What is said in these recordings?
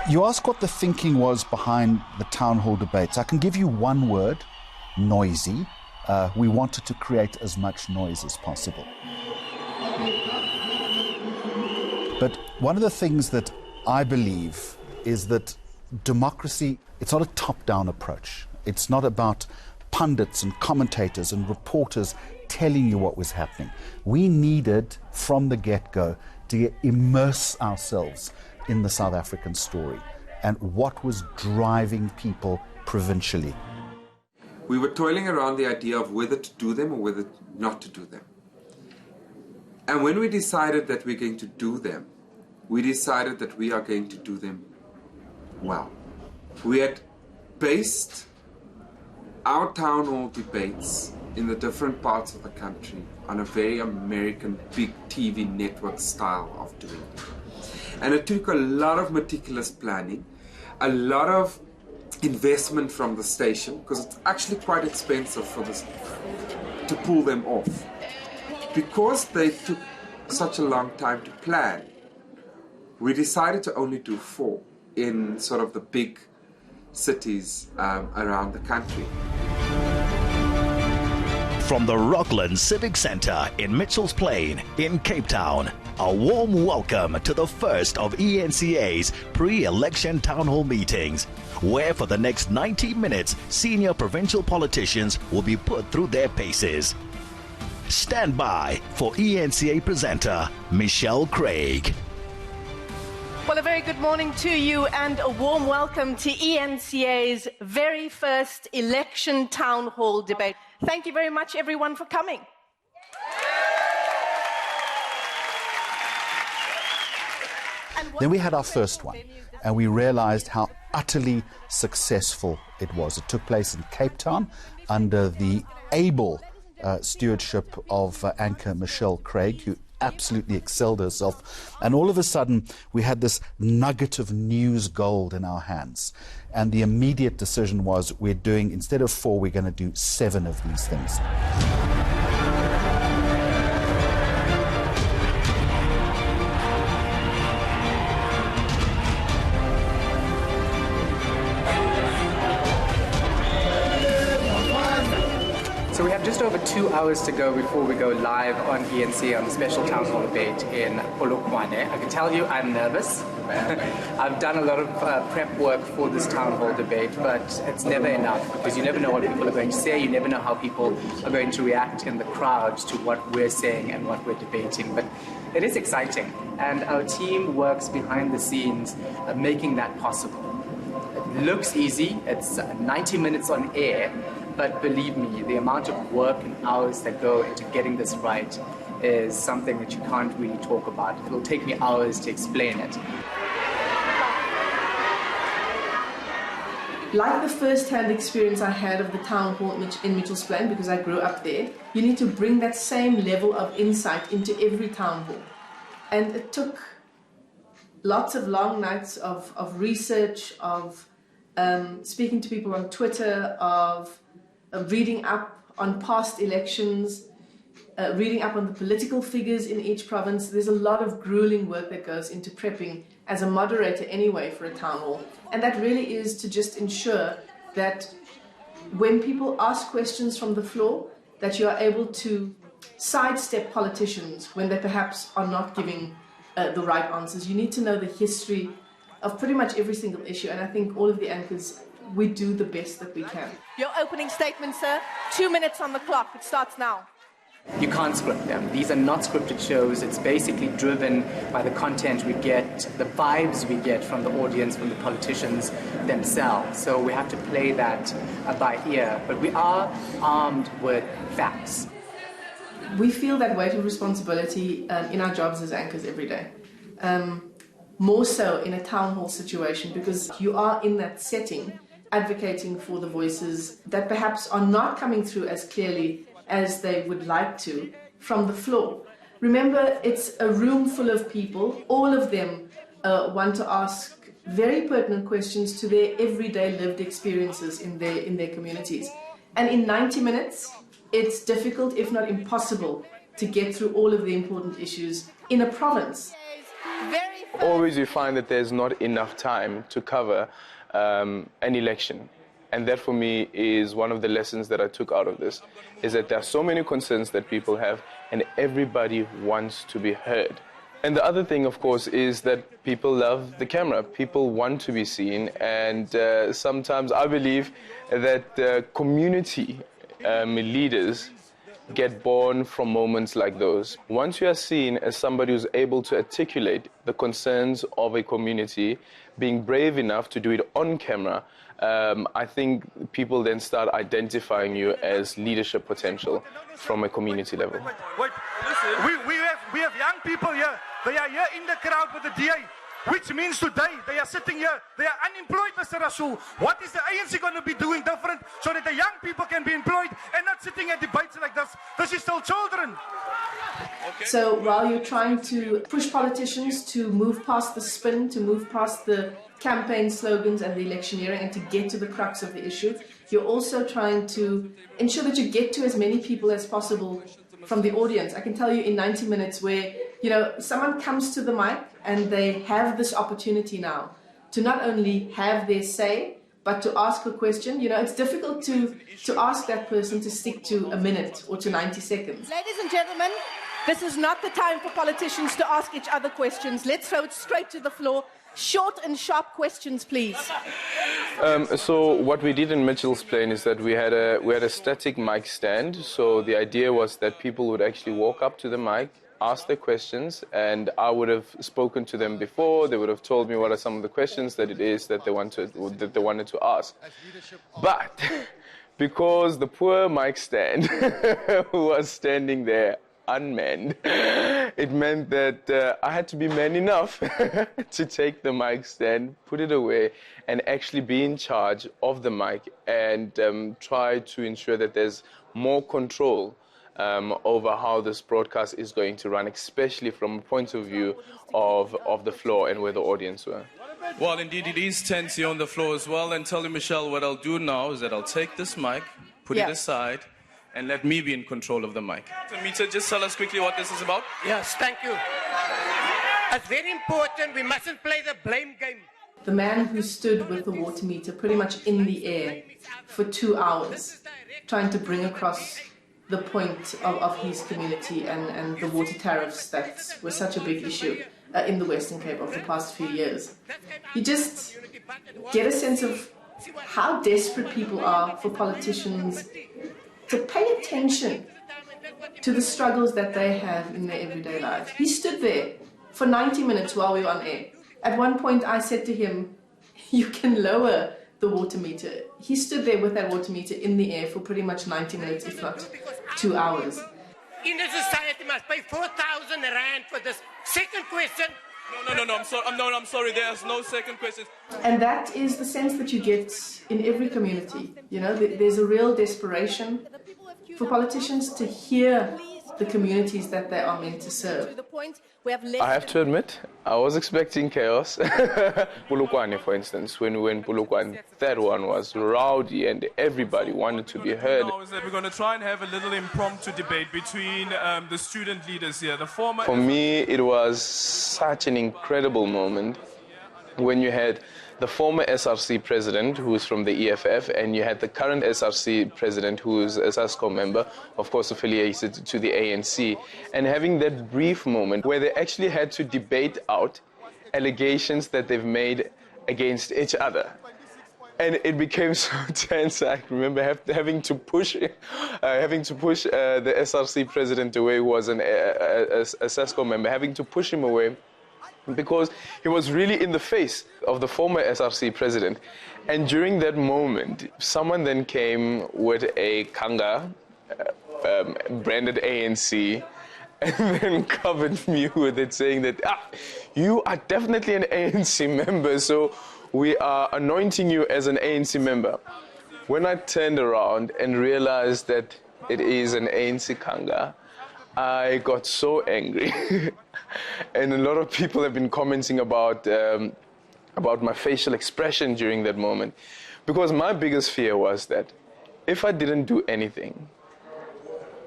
You ask what the thinking was behind the town hall debates. I can give you one word: noisy. We wanted to create as much noise as possible. But one of the things that I believe is that democracy, it's not a top-down approach. It's not about pundits and commentators and reporters telling you what was happening. We needed, from the get-go, to immerse ourselves in the South African story and what was driving people provincially. We were toiling around the idea of whether to do them or whether not to do them. And when we decided that we're going to do them, we decided that we are going to do them well. We had based our town hall debates in the different parts of the country on a very American big TV network style of doing it. And it took a lot of meticulous planning, a lot of investment from the station, because it's actually quite expensive for this to pull them off. Because they took such a long time to plan, we decided to only do 4 in sort of the big cities around the country. From the Rockland Civic Centre in Mitchell's Plain in Cape Town, a warm welcome to the first of eNCA's pre-election town hall meetings, where for the next 90 minutes, senior provincial politicians will be put through their paces. Stand by for eNCA presenter Michelle Craig. Well, a very good morning to you and a warm welcome to eNCA's very first election town hall debate. Thank you very much, everyone, for coming. Then we had our first one, and we realized how utterly successful it was. It took place in Cape Town under the able stewardship of anchor Michelle Craig, who absolutely excelled herself. And all of a sudden, we had this nugget of news gold in our hands. And the immediate decision was, we're doing, instead of 4, we're going to do 7 of these things. So we have just over 2 hours to go before we go live on eNCA on the special town hall debate in Polokwane. I can tell you I'm nervous. I've done a lot of prep work for this town hall debate, but it's never enough because you never know what people are going to say. You never know how people are going to react in the crowd to what we're saying and what we're debating. But it is exciting, and our team works behind the scenes making that possible. It looks easy. It's 90 minutes on air. But believe me, the amount of work and hours that go into getting this right is something that you can't really talk about. It'll take me hours to explain it. Like the first-hand experience I had of the town hall in Mitchell's Plain, because I grew up there, you need to bring that same level of insight into every town hall. And it took lots of long nights of research, of speaking to people on Twitter, of reading up on past elections, reading up on the political figures in each province. There's a lot of grueling work that goes into prepping as a moderator anyway for a town hall. And that really is to just ensure that when people ask questions from the floor, that you are able to sidestep politicians when they perhaps are not giving the right answers. You need to know the history of pretty much every single issue, and I think all of the anchors, we do the best that we can. Your opening statement, sir. 2 minutes on the clock. It starts now. You can't script them. These are not scripted shows. It's basically driven by the content we get, the vibes we get from the audience, from the politicians themselves. So we have to play that by ear. But we are armed with facts. We feel that weight of responsibility in our jobs as anchors every day. More so in a town hall situation, because you are in that setting advocating for the voices that perhaps are not coming through as clearly as they would like to from the floor. Remember, it's a room full of people. All of them want to ask very pertinent questions to their everyday lived experiences in their communities. And in 90 minutes, it's difficult, if not impossible, to get through all of the important issues in a province. Very always we find that there's not enough time to cover an election. And that for me is one of the lessons that I took out of this, is that there are so many concerns that people have and everybody wants to be heard. And the other thing, of course, is that people love the camera. People want to be seen, and sometimes I believe that community leaders get born from moments like those. Once you are seen as somebody who's able to articulate the concerns of a community, being brave enough to do it on camera, I think people then start identifying you as leadership potential from a community level. Wait, listen. We have young people here. They are here in the crowd with the DA, which means today they are sitting here. They are unemployed, Mr. Rasool. What is the ANC going to be doing different so that the young people can be employed and not sitting at debates like this? This is still children. Okay. So while you're trying to push politicians to move past the spin, to move past the campaign slogans and the electioneering and to get to the crux of the issue, you're also trying to ensure that you get to as many people as possible from the audience. I can tell you in 90 minutes where, you know, someone comes to the mic and they have this opportunity now to not only have their say, but to ask a question. You know, it's difficult to ask that person to stick to a minute or to 90 seconds. Ladies and gentlemen, this is not the time for politicians to ask each other questions. Let's throw it straight to the floor. Short and sharp questions, please. So what we did in Mitchell's Plain is that we had a static mic stand. So the idea was that people would actually walk up to the mic, ask their questions, and I would have spoken to them before. They would have told me what are some of the questions that it is that they wanted to ask. But because the poor mic stand was standing there unmanned, it meant that I had to be man enough to take the mic stand, put it away, and actually be in charge of the mic and try to ensure that there's more control over how this broadcast is going to run, especially from a point of view of the floor and where the audience were. Well, indeed, it is tense here on the floor as well. And tell you, Michelle, what I'll do now is that I'll take this mic, put it aside, and let me be in control of the mic. Tamita, just tell us quickly what this is about. Yes, thank you. It's very important. We mustn't play the blame game. The man who stood with the water meter pretty much in the air for 2 hours, trying to bring across the point of his community and the water tariffs that were such a big issue in the Western Cape of the past few years. You just get a sense of how desperate people are for politicians to pay attention to the struggles that they have in their everyday lives. He stood there for 90 minutes while we were on air. At one point I said to him, you can lower the water meter. He stood there with that water meter in the air for pretty much 90 minutes, if not 2 hours. In the society must pay 4,000 rand for this. Second question. No, I'm sorry. There's no second question. And that is the sense that you get in every community. You know, there's a real desperation for politicians to hear the communities that they are meant to serve. I have to admit, I was expecting chaos. Polokwane, for instance, when we were in Polokwane, that one was rowdy and everybody wanted to be heard. Now is that we're going to try and have a little impromptu debate between the student leaders here. For me, it was such an incredible moment when you had the former SRC president, who is from the EFF, and you had the current SRC president, who is a SASCO member, of course affiliated to the ANC, and having that brief moment where they actually had to debate out allegations that they've made against each other. And it became so tense. I remember having to push the SRC president away, who was a SASCO member, having to push him away, because he was really in the face of the former SRC president. And during that moment, someone then came with a kanga branded ANC and then covered me with it, saying that, you are definitely an ANC member, so we are anointing you as an ANC member. When I turned around and realized that it is an ANC kanga, I got so angry. And a lot of people have been commenting about my facial expression during that moment. Because my biggest fear was that if I didn't do anything,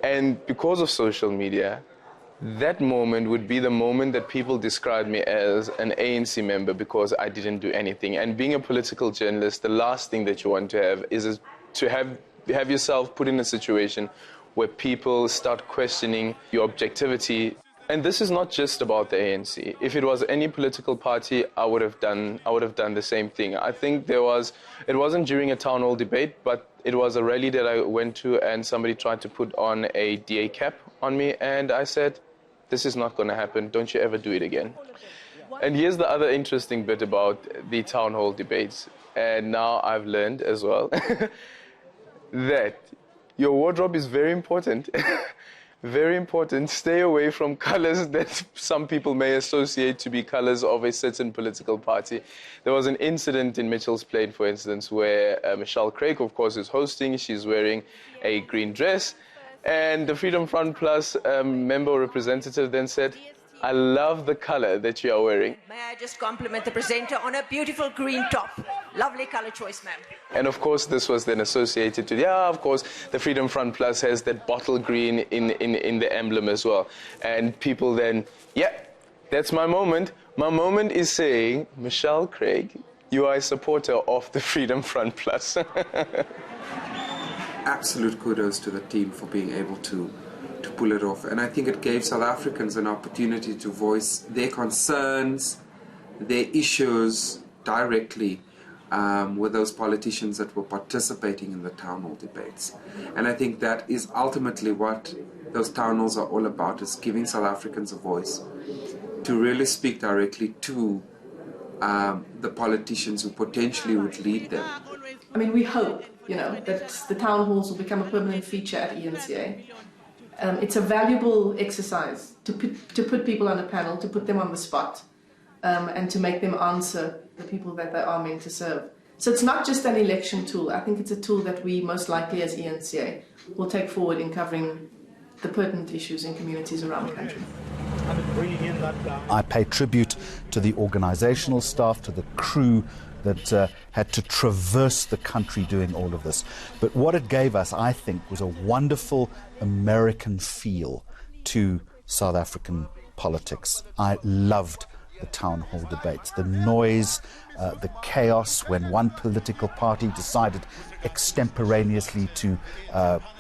and because of social media, That moment would be the moment that people describe me as an ANC member because I didn't do anything. And being a political journalist, the last thing that you want to have is to have yourself put in a situation where people start questioning your objectivity. And this is not just about the ANC. If it was any political party, I would have done the same thing. I think it wasn't during a town hall debate, but it was a rally that I went to and somebody tried to put on a DA cap on me and I said, this is not going to happen, don't you ever do it again. And here's the other interesting bit about the town hall debates, and now I've learned as well, that your wardrobe is very important. Very important. Stay away from colors that some people may associate to be colors of a certain political party. There was an incident in Mitchell's Plain, for instance, where Michelle Craig, of course, is hosting. She's wearing a green dress. And the Freedom Front Plus member or representative then said, I love the color that you are wearing. May I just compliment the presenter on a beautiful green top. Lovely color choice, ma'am. And of course, this was then associated to, of course, the Freedom Front Plus has that bottle green in the emblem as well. And people then, that's my moment. My moment is saying, Michelle Craig, you are a supporter of the Freedom Front Plus. Absolute kudos to the team for being able to pull it off. And I think it gave South Africans an opportunity to voice their concerns, their issues directly with those politicians that were participating in the town hall debates. And I think that is ultimately what those town halls are all about, is giving South Africans a voice to really speak directly to the politicians who potentially would lead them. I mean, we hope, that the town halls will become a permanent feature at eNCA. It's a valuable exercise to put people on a panel, to put them on the spot, and to make them answer the people that they are meant to serve. So it's not just an election tool. I think it's a tool that we most likely as eNCA will take forward in covering the pertinent issues in communities around the country. I pay tribute to the organizational staff, to the crew that had to traverse the country doing all of this. But what it gave us, I think, was a wonderful American feel to South African politics. I loved the town hall debates, the noise, the chaos when one political party decided extemporaneously to,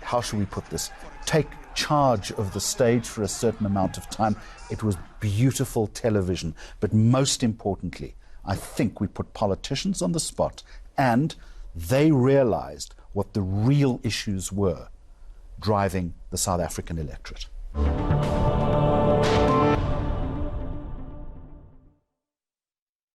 how should we put this, take charge of the stage for a certain amount of time. It was beautiful television, but most importantly, I think we put politicians on the spot and they realized what the real issues were driving the South African electorate.